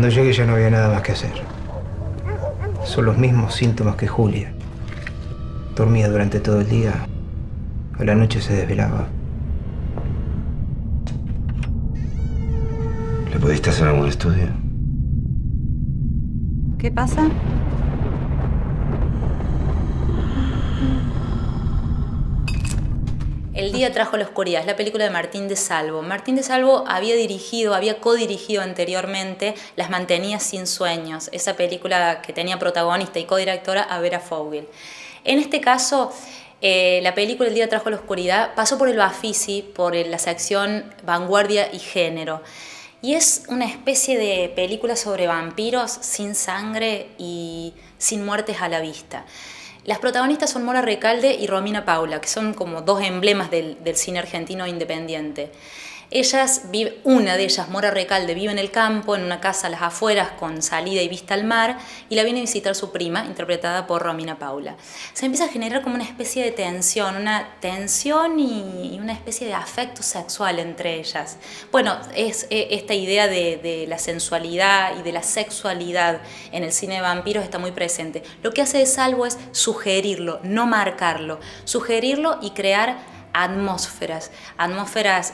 Cuando llegué ya no había nada más que hacer. Son los mismos síntomas que Julia. Dormía durante todo el día. A la noche se desvelaba. ¿Le pudiste hacer algún estudio? ¿Qué pasa? El día trajo la oscuridad, es la película de Martín de Salvo. Martín de Salvo había codirigido anteriormente Las mantenías sin sueños, esa película que tenía protagonista y codirectora a Vera Fogel. En este caso, la película El día trajo la oscuridad pasó por el Bafisi, por la sección Vanguardia y Género. Y es una especie de película sobre vampiros sin sangre y sin muertes a la vista. Las protagonistas son Mora Recalde y Romina Paula, que son como dos emblemas del cine argentino independiente. Una de ellas, Mora Recalde, vive en el campo, en una casa a las afueras con salida y vista al mar, y la viene a visitar su prima, interpretada por Romina Paula. Se empieza a generar como una especie de tensión, y una especie de afecto sexual entre ellas. Bueno, es esta idea de la sensualidad y de la sexualidad en el cine de vampiros está muy presente. Lo que hace de Salvo es sugerirlo, no marcarlo, sugerirlo y crear atmósferas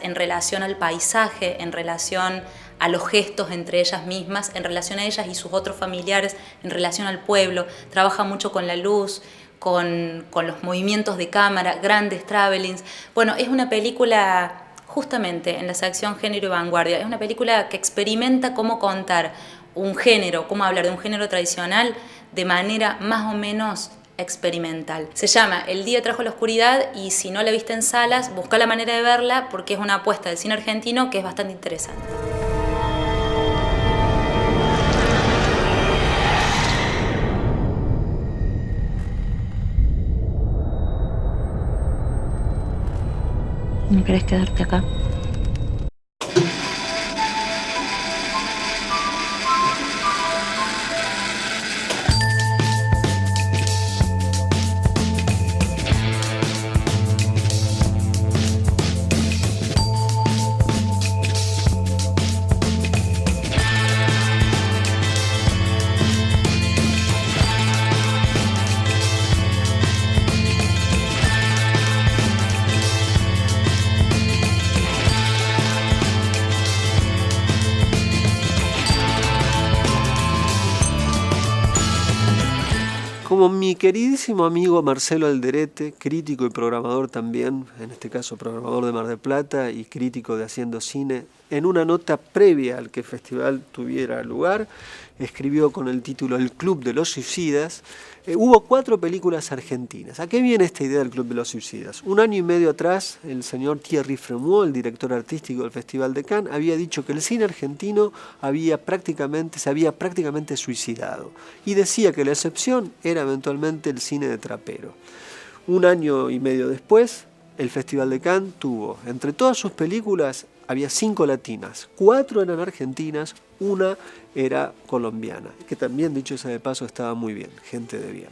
en relación al paisaje, en relación a los gestos entre ellas mismas, en relación a ellas y sus otros familiares, en relación al pueblo. Trabaja mucho con la luz, con los movimientos de cámara, grandes travelings. Bueno, es una película justamente en la sección género y vanguardia. Es una película que experimenta cómo contar un género, cómo hablar de un género tradicional de manera más o menos experimental. Se llama El día trajo la oscuridad y si no la viste en salas, busca la manera de verla porque es una apuesta del cine argentino que es bastante interesante. ¿No querés quedarte acá? Como mi queridísimo amigo Marcelo Alderete, crítico y programador también, en este caso programador de Mar del Plata y crítico de Haciendo Cine, en una nota previa al que el festival tuviera lugar, escribió con el título El Club de los Suicidas. Hubo 4 películas argentinas. ¿A qué viene esta idea del Club de los Suicidas? 1 año y medio atrás, el señor Thierry Fremont, el director artístico del Festival de Cannes, había dicho que el cine argentino se había prácticamente suicidado. Y decía que la excepción era eventualmente el cine de trapero. 1 año y medio después, el Festival de Cannes tuvo, entre todas sus películas, había 5 latinas, 4 eran argentinas, 1 era colombiana, que también, dicho sea de paso, estaba muy bien, gente de bien.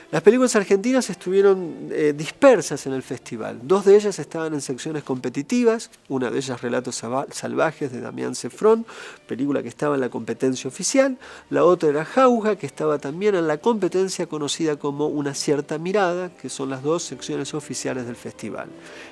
Las películas argentinas estuvieron dispersas en el festival. 2 de ellas estaban en secciones competitivas, una de ellas Relatos Salvajes de Damián Cefrón, película que estaba en la competencia oficial, la otra era Jauja, que estaba también en la competencia conocida como Una cierta mirada, que son las 2 secciones oficiales del festival.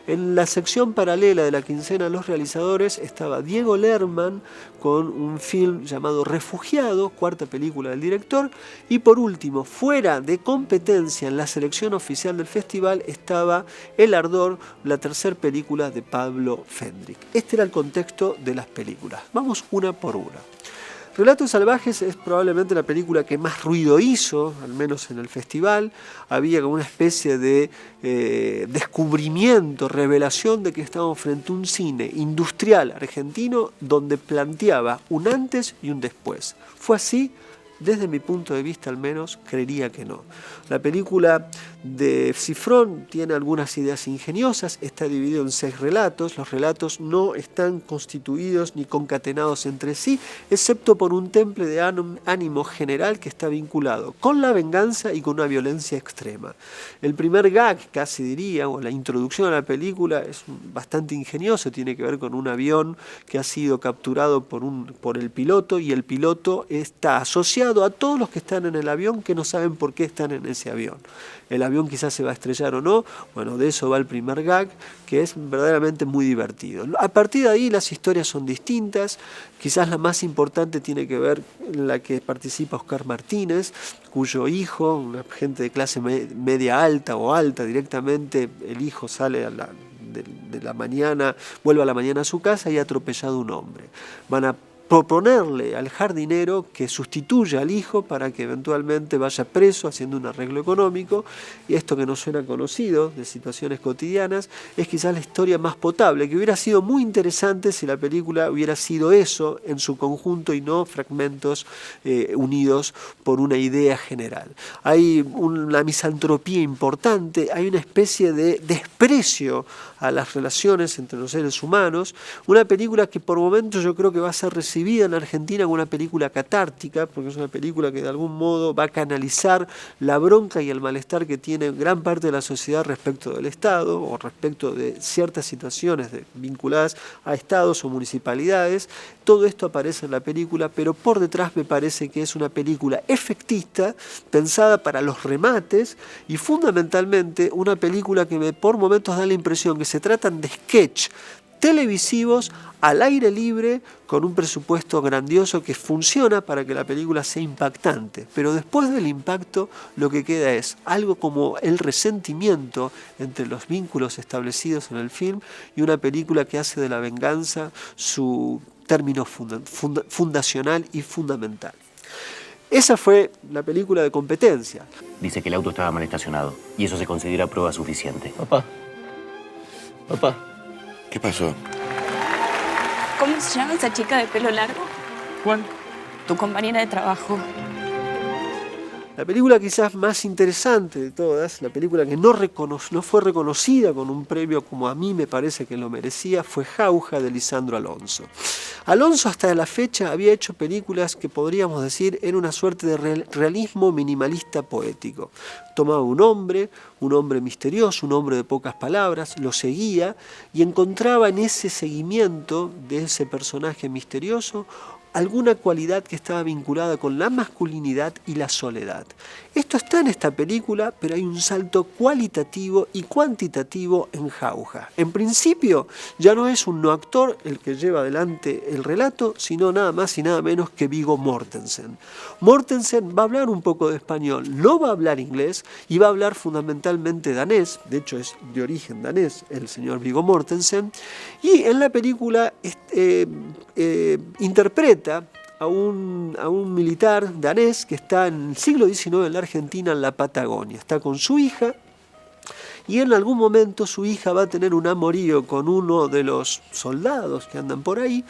En la sección paralela de la quincena de los realizadores estaba Diego Lerman con un film llamado Refugiado, 4ª película del director, y por último, fuera de competencia en la selección oficial del festival estaba El Ardor, la 3ª película de Pablo Fendrick. Este era el contexto de las películas. Vamos una por una. Relatos Salvajes es probablemente la película que más ruido hizo, al menos en el festival. Había como una especie de descubrimiento, revelación de que estábamos frente a un cine industrial argentino donde planteaba un antes y un después. Fue así Desde mi punto de vista al menos, creería que no. La película de Cifrón tiene algunas ideas ingeniosas, está dividido en 6 relatos, los relatos no están constituidos ni concatenados entre sí, excepto por un temple de ánimo general que está vinculado con la venganza y con una violencia extrema. El primer gag, casi diría, o la introducción a la película es bastante ingenioso, tiene que ver con un avión que ha sido capturado por el piloto y el piloto está asociado a todos los que están en el avión que no saben por qué están en ese avión. El avión quizás se va a estrellar o no, bueno, de eso va el primer gag, que es verdaderamente muy divertido. A partir de ahí las historias son distintas, quizás la más importante tiene que ver en la que participa Oscar Martínez, cuyo hijo, una gente de clase media alta o alta directamente, el hijo sale de la mañana, vuelve a la mañana a su casa y ha atropellado a un hombre. Van a proponerle al jardinero que sustituya al hijo para que eventualmente vaya preso haciendo un arreglo económico, y esto que nos suena conocido de situaciones cotidianas es quizás la historia más potable, que hubiera sido muy interesante si la película hubiera sido eso en su conjunto y no fragmentos unidos por una idea general. Hay una misantropía importante, hay una especie de desprecio a las relaciones entre los seres humanos, una película que por momentos yo creo que va a ser recibida en Argentina como una película catártica, porque es una película que de algún modo va a canalizar la bronca y el malestar que tiene gran parte de la sociedad respecto del Estado o respecto de ciertas situaciones vinculadas a estados o municipalidades. Todo esto aparece en la película, pero por detrás me parece que es una película efectista, pensada para los remates y fundamentalmente una película que por momentos da la impresión que se tratan de sketch televisivos al aire libre con un presupuesto grandioso que funciona para que la película sea impactante, pero después del impacto lo que queda es algo como el resentimiento entre los vínculos establecidos en el film y una película que hace de la venganza su término fundacional y fundamental. Esa fue la película de competencia. Dice que el auto estaba mal estacionado y eso se considera prueba suficiente. Papá. ¿Qué pasó? ¿Cómo se llama esa chica de pelo largo? ¿Cuál? Tu compañera de trabajo. La película quizás más interesante de todas, la película que no fue reconocida con un premio como a mí me parece que lo merecía, fue Jauja de Lisandro Alonso. Alonso hasta la fecha había hecho películas que podríamos decir eran una suerte de realismo minimalista poético. Tomaba un hombre misterioso, un hombre de pocas palabras, lo seguía y encontraba en ese seguimiento de ese personaje misterioso alguna cualidad que estaba vinculada con la masculinidad y la soledad. Esto está en esta película, pero hay un salto cualitativo y cuantitativo en Jauja. En principio, ya no es un no actor el que lleva adelante el relato, sino nada más y nada menos que Viggo Mortensen. Mortensen va a hablar un poco de español, no va a hablar inglés y va a hablar fundamentalmente danés, de hecho es de origen danés el señor Viggo Mortensen, y en la película interpreta a un militar danés que está en el siglo XIX en la Argentina, en la Patagonia. Está con su hija y en algún momento su hija va a tener un amorío con uno de los soldados que andan por ahí,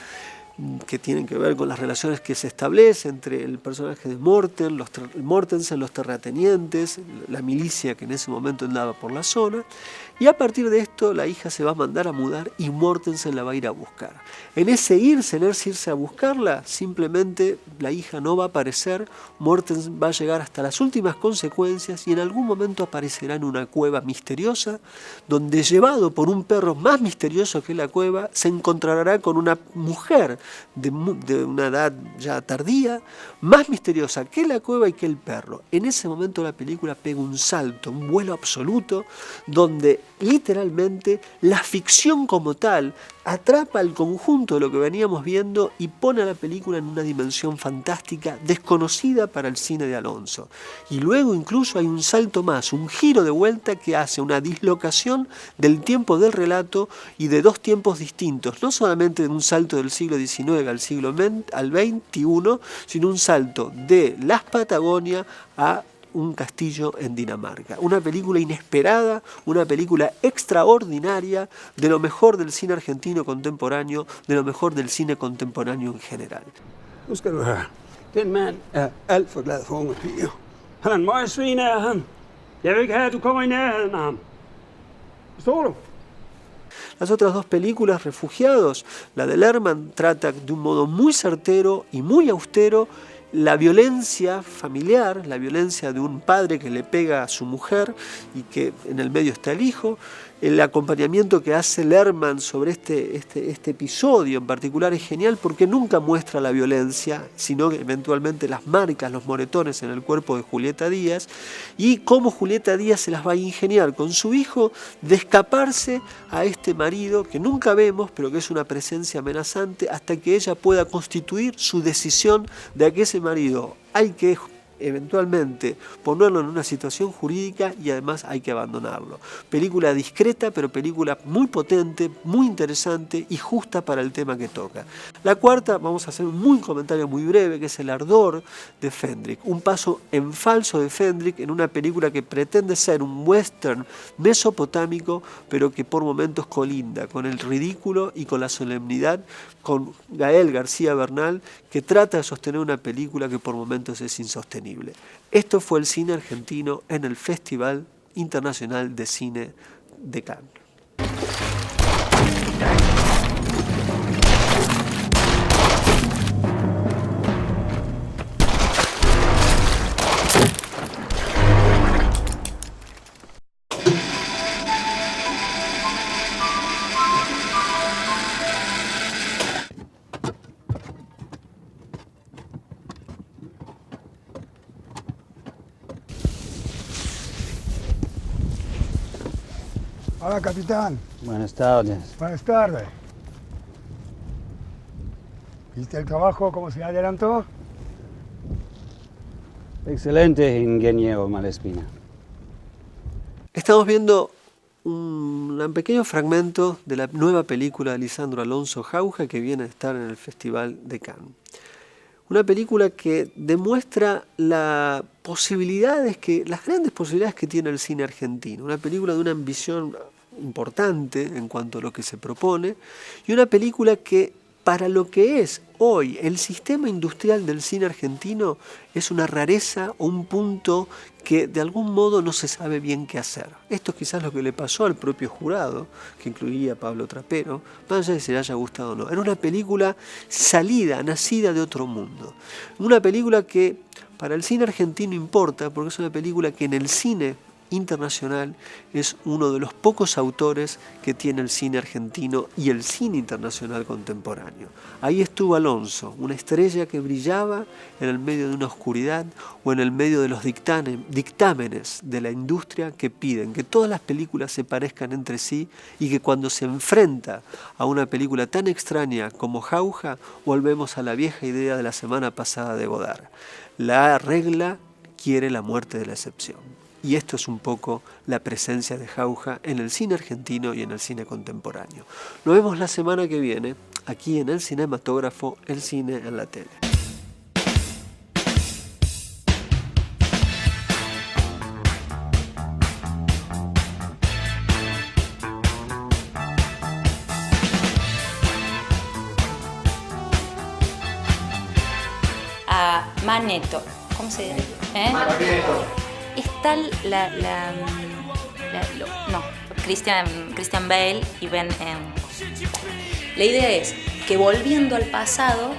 que tienen que ver con las relaciones que se establecen entre el personaje de Mortensen, los terratenientes, la milicia que en ese momento andaba por la zona, y a partir de esto la hija se va a mandar a mudar y Mortensen la va a ir a buscar. En ese irse a buscarla, simplemente la hija no va a aparecer, Mortensen va a llegar hasta las últimas consecuencias y en algún momento aparecerá en una cueva misteriosa, donde llevado por un perro más misterioso que la cueva, se encontrará con una mujer de una edad ya tardía, más misteriosa que la cueva y que el perro. En ese momento la película pega un salto, un vuelo absoluto, donde literalmente la ficción como tal atrapa al conjunto de lo que veníamos viendo y pone a la película en una dimensión fantástica, desconocida para el cine de Alonso. Y luego incluso hay un salto más, un giro de vuelta que hace una dislocación del tiempo del relato y de dos tiempos distintos, no solamente de un salto del siglo XIX al XXI, sino un salto de las Patagonias a un castillo en Dinamarca. Una película inesperada, una película extraordinaria, de lo mejor del cine argentino contemporáneo, de lo mejor del cine contemporáneo en general. Nu skal du høre. Den mand er alt for glad for unge piger. Han er en møgsvin af han. Jeg vil ikke have, at du kommer i nærheden af ham. Forstår du? Las otras dos películas, Refugiados, la de Lerman, trata de un modo muy certero y muy austero la violencia familiar, la violencia de un padre que le pega a su mujer y que en el medio está el hijo. El acompañamiento que hace Lerman sobre este episodio en particular es genial porque nunca muestra la violencia, sino que eventualmente las marcas, los moretones en el cuerpo de Julieta Díaz y cómo Julieta Díaz se las va a ingeniar con su hijo de escaparse a este marido que nunca vemos, pero que es una presencia amenazante, hasta que ella pueda constituir su decisión de que ese marido hay que eventualmente ponerlo en una situación jurídica y además hay que abandonarlo. Película discreta, pero película muy potente, muy interesante y justa para el tema que toca. La cuarta, vamos a hacer un comentario muy breve, que es El ardor de Fendrick. Un paso en falso de Fendrick en una película que pretende ser un western mesopotámico, pero que por momentos colinda con el ridículo y con la solemnidad, con Gael García Bernal, que trata de sostener una película que por momentos es insostenible. Esto fue el cine argentino en el Festival Internacional de Cine de Cannes. Hola, capitán. Buenas tardes. Buenas tardes. ¿Viste el trabajo cómo se adelantó? Excelente, ingeniero Malespina. Estamos viendo un pequeño fragmento de la nueva película de Lisandro Alonso Jauja que viene a estar en el Festival de Cannes. Una película que demuestra las grandes posibilidades que tiene el cine argentino. Una película de una ambición importante en cuanto a lo que se propone y una película que para lo que es hoy el sistema industrial del cine argentino es una rareza o un punto que de algún modo no se sabe bien qué hacer. Esto es quizás lo que le pasó al propio jurado, que incluía a Pablo Trapero, más allá de si le haya gustado o no. Era una película nacida de otro mundo. Una película que para el cine argentino importa porque es una película que en el cine internacional es uno de los pocos autores que tiene el cine argentino y el cine internacional contemporáneo. Ahí estuvo Alonso, una estrella que brillaba en el medio de una oscuridad o en el medio de los dictámenes de la industria que piden que todas las películas se parezcan entre sí y que cuando se enfrenta a una película tan extraña como Jauja, volvemos a la vieja idea de la semana pasada de Godard. La regla quiere la muerte de la excepción. Y esto es un poco la presencia de Jauja en el cine argentino y en el cine contemporáneo. Nos vemos la semana que viene, aquí en El Cinematógrafo, el cine en la tele. A Manetto, ¿cómo se dice? Manetto. Está Christian Bale y Ben. La idea es que volviendo al pasado